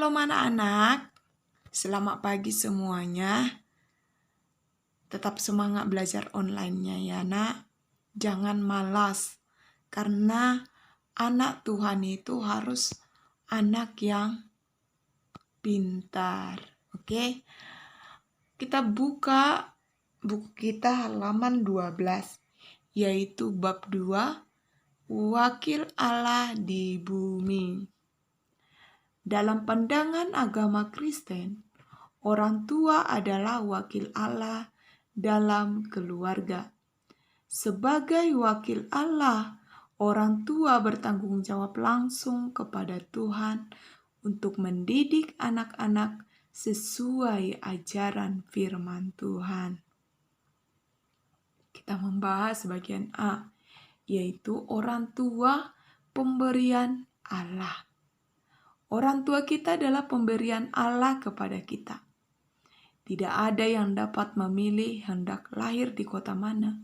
Shalom anak-anak, selamat pagi semuanya. Tetap semangat belajar online-nya ya nak. Jangan malas, karena anak Tuhan itu harus anak yang pintar. Oke? Kita buka buku kita halaman 12, yaitu bab 2, Wakil Allah di bumi. Dalam pandangan agama Kristen, orang tua adalah wakil Allah dalam keluarga. Sebagai wakil Allah, orang tua bertanggung jawab langsung kepada Tuhan untuk mendidik anak-anak sesuai ajaran firman Tuhan. Kita membahas bagian A, yaitu orang tua pemberian Allah. Orang tua kita adalah pemberian Allah kepada kita. Tidak ada yang dapat memilih hendak lahir di kota mana,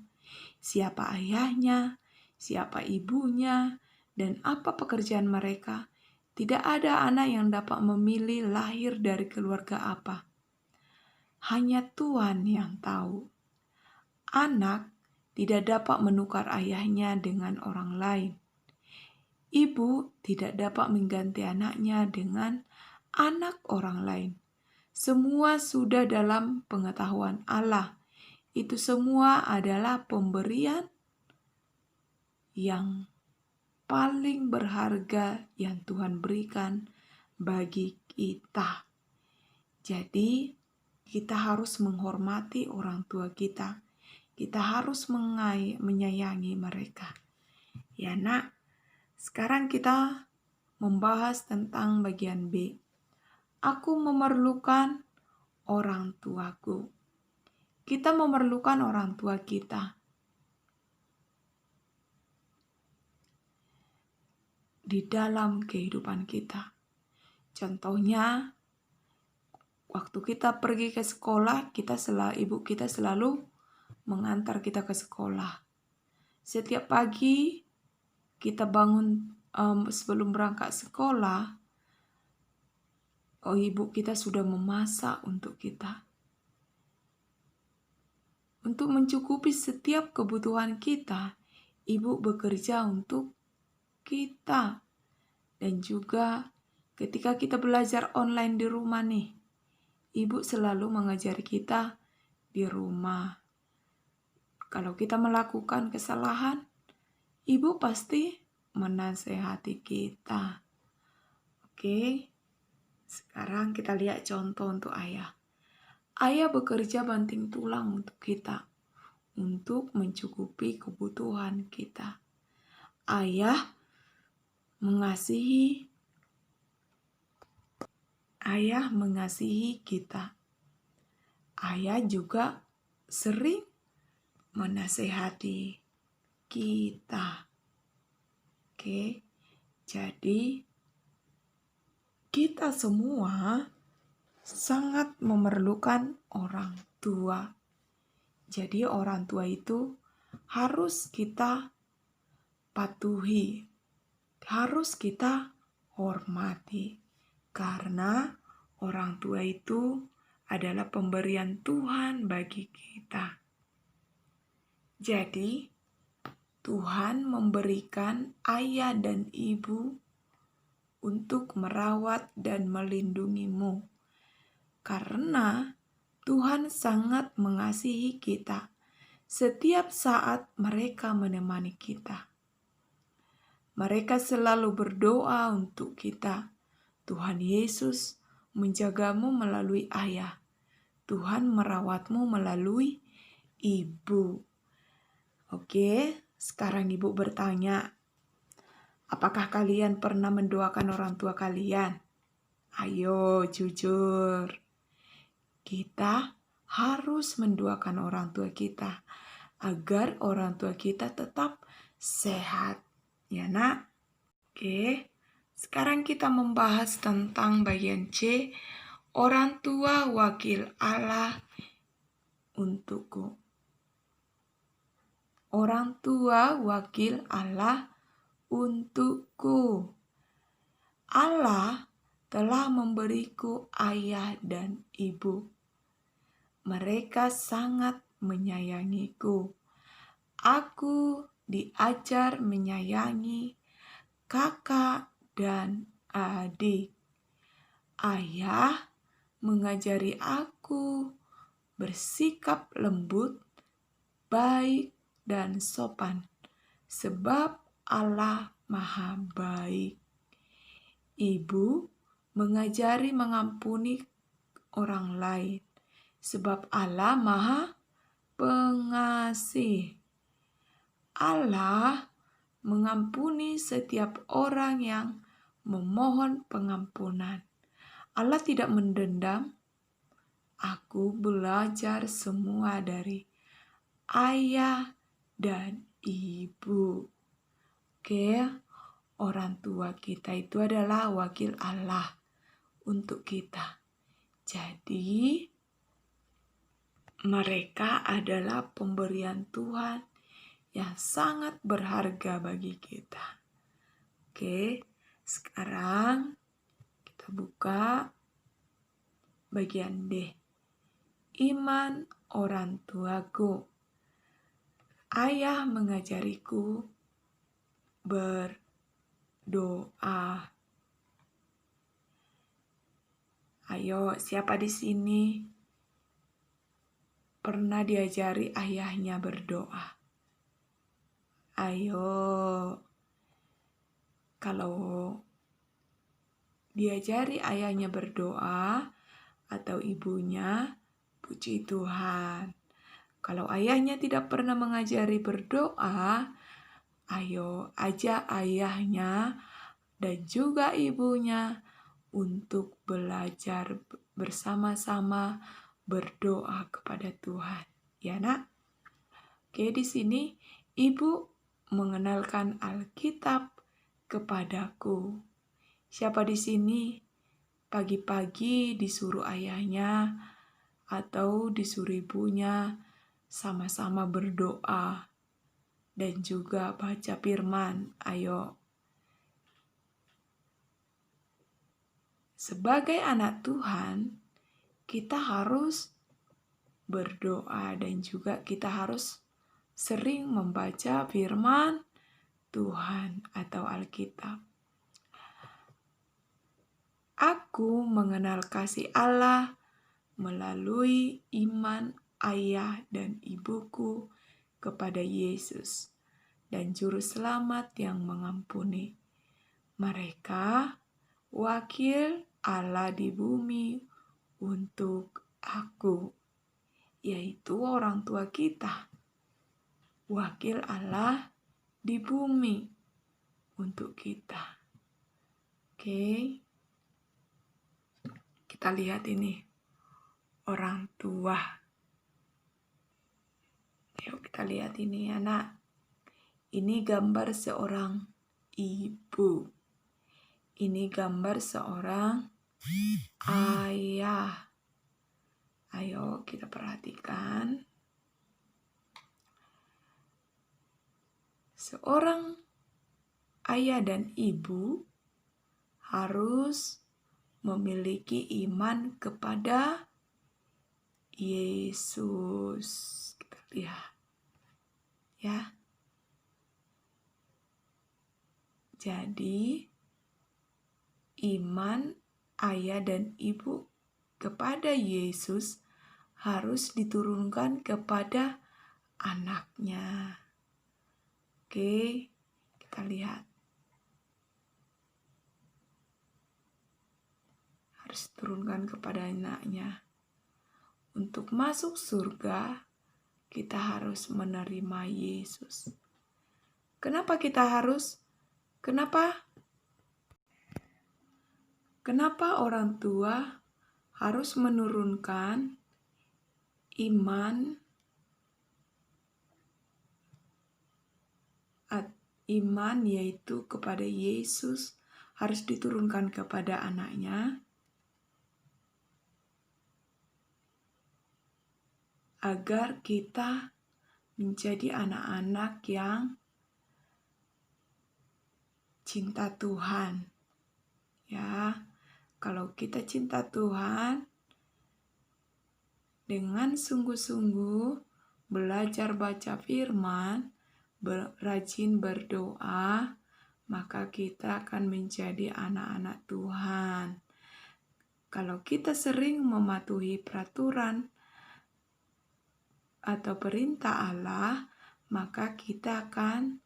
siapa ayahnya, siapa ibunya, dan apa pekerjaan mereka. Tidak ada anak yang dapat memilih lahir dari keluarga apa. Hanya Tuhan yang tahu. Anak tidak dapat menukar ayahnya dengan orang lain. Ibu tidak dapat mengganti anaknya dengan anak orang lain. Semua sudah dalam pengetahuan Allah. Itu semua adalah pemberian yang paling berharga yang Tuhan berikan bagi kita. Jadi, kita harus menghormati orang tua kita. Kita harus menyayangi mereka. Ya nak, sekarang kita membahas tentang bagian B. Aku memerlukan orang tuaku. Kita memerlukan orang tua kita. Di dalam kehidupan kita. Contohnya, waktu kita pergi ke sekolah, ibu kita selalu mengantar kita ke sekolah. Setiap pagi kita bangun sebelum berangkat sekolah, ibu kita sudah memasak untuk kita. Untuk mencukupi setiap kebutuhan kita, ibu bekerja untuk kita. Dan juga ketika kita belajar online di rumah nih, ibu selalu mengajari kita di rumah. Kalau kita melakukan kesalahan, ibu pasti menasehati kita. Oke, sekarang kita lihat contoh untuk ayah. Ayah bekerja banting tulang untuk kita, untuk mencukupi kebutuhan kita. Ayah mengasihi kita. Ayah juga sering menasehati kita. Oke, jadi kita semua sangat memerlukan orang tua. Jadi orang tua itu harus kita patuhi, harus kita hormati. Karena orang tua itu adalah pemberian Tuhan bagi kita. Jadi, Tuhan memberikan ayah dan ibu untuk merawat dan melindungimu. Karena Tuhan sangat mengasihi kita. Setiap saat mereka menemani kita. Mereka selalu berdoa untuk kita. Tuhan Yesus menjagamu melalui ayah. Tuhan merawatmu melalui ibu. Oke, sekarang ibu bertanya, apakah kalian pernah mendoakan orang tua kalian? Ayo, jujur. Kita harus mendoakan orang tua kita agar orang tua kita tetap sehat. Ya nak? Oke, sekarang kita membahas tentang bagian C, orang tua wakil Allah untukku. Orang tua wakil Allah untukku. Allah telah memberiku ayah dan ibu. Mereka sangat menyayangiku. Aku diajar menyayangi kakak dan adik. Ayah mengajari aku bersikap lembut, baik, dan sopan, sebab Allah Maha Baik. Ibu mengajari mengampuni orang lain, sebab Allah Maha Pengasih. Allah mengampuni setiap orang yang memohon pengampunan. Allah tidak mendendam. Aku belajar semua dari ayah dan ibu. Oke, orang tua kita itu adalah wakil Allah untuk kita. Jadi, mereka adalah pemberian Tuhan yang sangat berharga bagi kita. Oke, sekarang kita buka bagian D. Iman orang tuaku. Ayah mengajariku berdoa. Ayo, siapa di sini pernah diajari ayahnya berdoa? Ayo, kalau diajari ayahnya berdoa atau ibunya, puji Tuhan. Kalau ayahnya tidak pernah mengajari berdoa, ayo ajak ayahnya dan juga ibunya untuk belajar bersama-sama berdoa kepada Tuhan. Ya, Nak? Oke, di sini ibu mengenalkan Alkitab kepadaku. Siapa di sini pagi-pagi disuruh ayahnya atau disuruh ibunya sama-sama berdoa dan juga baca firman? Ayo. Sebagai anak Tuhan, kita harus berdoa dan juga kita harus sering membaca firman Tuhan atau Alkitab. Aku mengenal kasih Allah melalui iman ayah dan ibuku kepada Yesus dan Juru Selamat yang mengampuni. Mereka wakil Allah di bumi untuk aku, yaitu orang tua kita. Wakil Allah di bumi untuk kita. Oke. Kita lihat ini, orang tua. Yuk kita lihat ini, anak. Ini gambar seorang ibu. Ini gambar seorang ayah. Ayo kita perhatikan. Seorang ayah dan ibu harus memiliki iman kepada Yesus. Kita lihat. Ya. Jadi, iman ayah dan ibu kepada Yesus harus diturunkan kepada anaknya. Oke, kita lihat. Harus turunkan kepada anaknya. Untuk masuk surga, kita harus menerima Yesus. Kenapa kita harus? Kenapa orang tua harus menurunkan iman yaitu kepada Yesus harus diturunkan kepada anaknya? Agar kita menjadi anak-anak yang cinta Tuhan. Ya, Kalau kita cinta Tuhan, dengan sungguh-sungguh belajar baca firman, rajin berdoa, maka kita akan menjadi anak-anak Tuhan. Kalau kita sering mematuhi peraturan atau perintah Allah, maka kita akan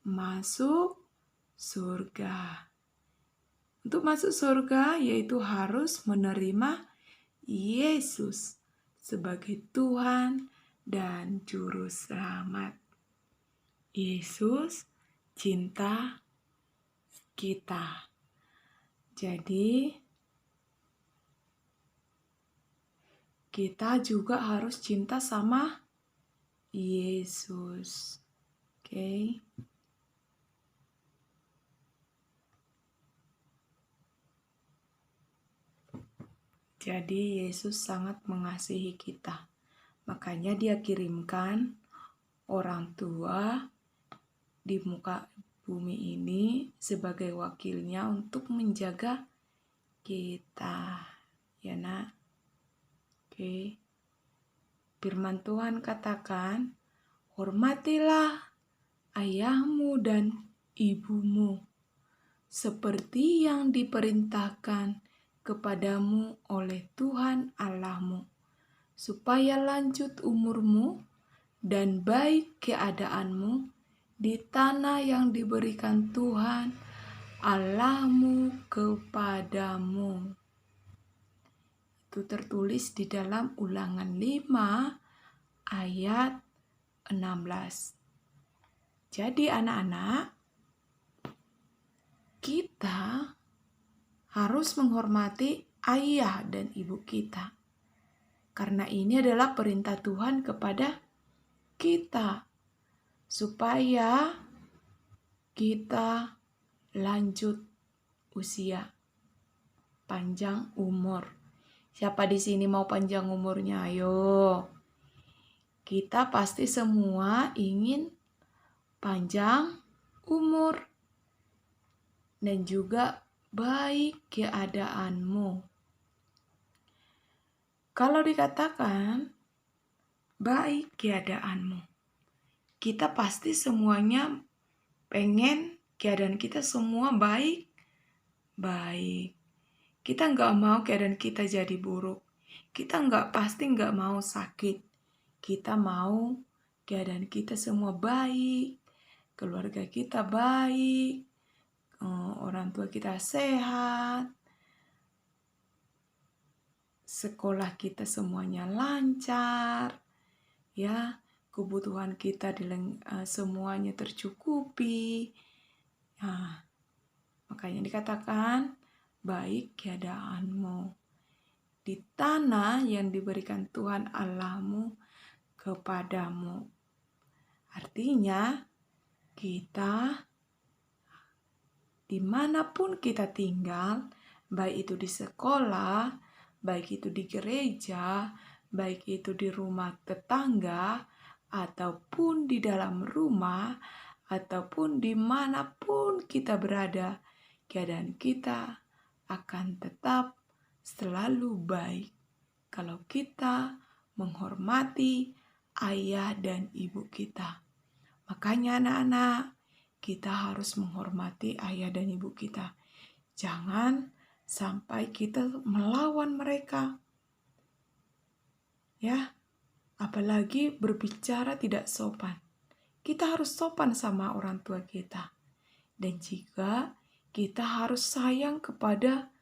masuk surga. Untuk masuk surga yaitu harus menerima Yesus sebagai Tuhan dan Juru Selamat. Yesus cinta kita. Jadi, kita juga harus cinta sama Yesus. Oke. Jadi, Yesus sangat mengasihi kita. Makanya dia kirimkan orang tua di muka bumi ini sebagai wakilnya untuk menjaga kita. Ya nak? Oke. Firman Tuhan katakan, hormatilah ayahmu dan ibumu, seperti yang diperintahkan kepadamu oleh Tuhan Allahmu, supaya lanjut umurmu dan baik keadaanmu di tanah yang diberikan Tuhan Allahmu kepadamu. Itu tertulis di dalam Ulangan 5 ayat 16. Jadi anak-anak, kita harus menghormati ayah dan ibu kita. Karena ini adalah perintah Tuhan kepada kita. Supaya kita lanjut usia, panjang umur. Siapa di sini mau panjang umurnya? Ayo. Kita pasti semua ingin panjang umur dan juga baik keadaanmu. Kalau dikatakan baik keadaanmu, kita pasti semuanya pengen keadaan kita semua baik. Kita nggak mau keadaan kita jadi buruk. Kita pasti nggak mau sakit. Kita mau keadaan kita semua baik. Keluarga kita baik. Orang tua kita sehat. Sekolah kita semuanya lancar. Ya, kebutuhan kita semuanya tercukupi. Nah, makanya dikatakan baik keadaanmu di tanah yang diberikan Tuhan Allahmu kepadamu. Artinya kita dimanapun kita tinggal, baik itu di sekolah, baik itu di gereja, baik itu di rumah tetangga, ataupun di dalam rumah, ataupun dimanapun kita berada, keadaan kita akan tetap selalu baik kalau kita menghormati ayah dan ibu kita. Makanya anak-anak, kita harus menghormati ayah dan ibu kita. Jangan sampai kita melawan mereka. Ya, apalagi berbicara tidak sopan. Kita harus sopan sama orang tua kita. Dan juga kita harus sayang kepada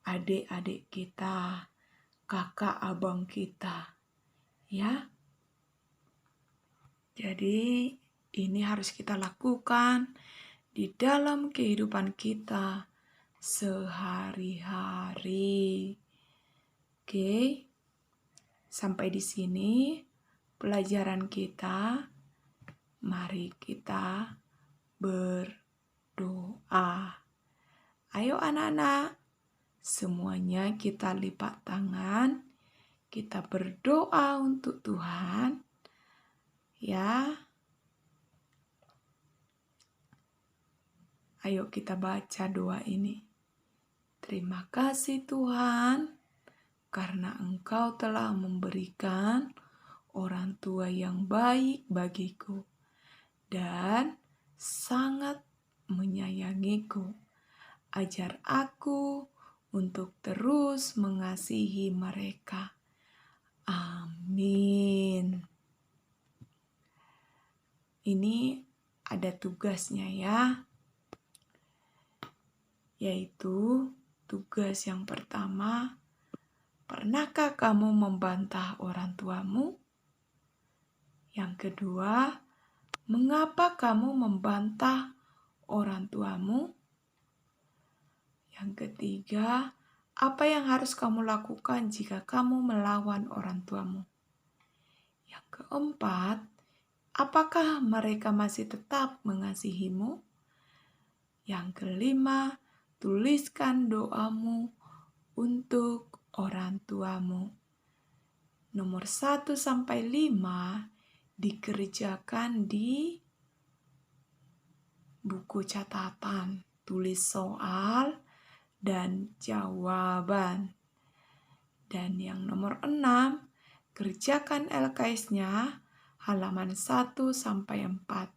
adik-adik kita, kakak abang kita. Ya. Jadi ini harus kita lakukan di dalam kehidupan kita sehari-hari. Oke. Sampai di sini pelajaran kita. Mari kita berdoa. Ayo anak-anak, semuanya kita lipat tangan, kita berdoa untuk Tuhan. Ya. Ayo kita baca doa ini. Terima kasih Tuhan, karena Engkau telah memberikan orang tua yang baik bagiku dan sangat menyayangiku. Ajar aku untuk terus mengasihi mereka. Amin. Ini ada tugasnya ya, yaitu tugas yang pertama, pernahkah kamu membantah orang tuamu? Yang kedua, mengapa kamu membantah orang tuamu? Yang ketiga, apa yang harus kamu lakukan jika kamu melawan orang tuamu? Yang keempat, apakah mereka masih tetap mengasihimu? Yang kelima, tuliskan doamu untuk orang tuamu. Nomor 1 sampai 5 dikerjakan di buku catatan, tulis soal dan jawaban. Dan yang nomor 6, kerjakan LKS-nya halaman 1 sampai 4.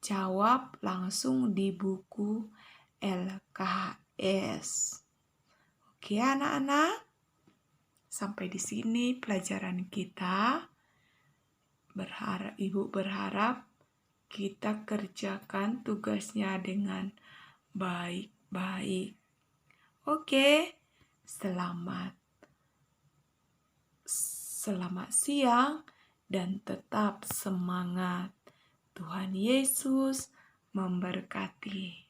Jawab langsung di buku LKS. Oke anak-anak, sampai di sini pelajaran kita. Ibu berharap kita kerjakan tugasnya dengan baik-baik. Oke, selamat siang dan tetap semangat. Tuhan Yesus memberkati.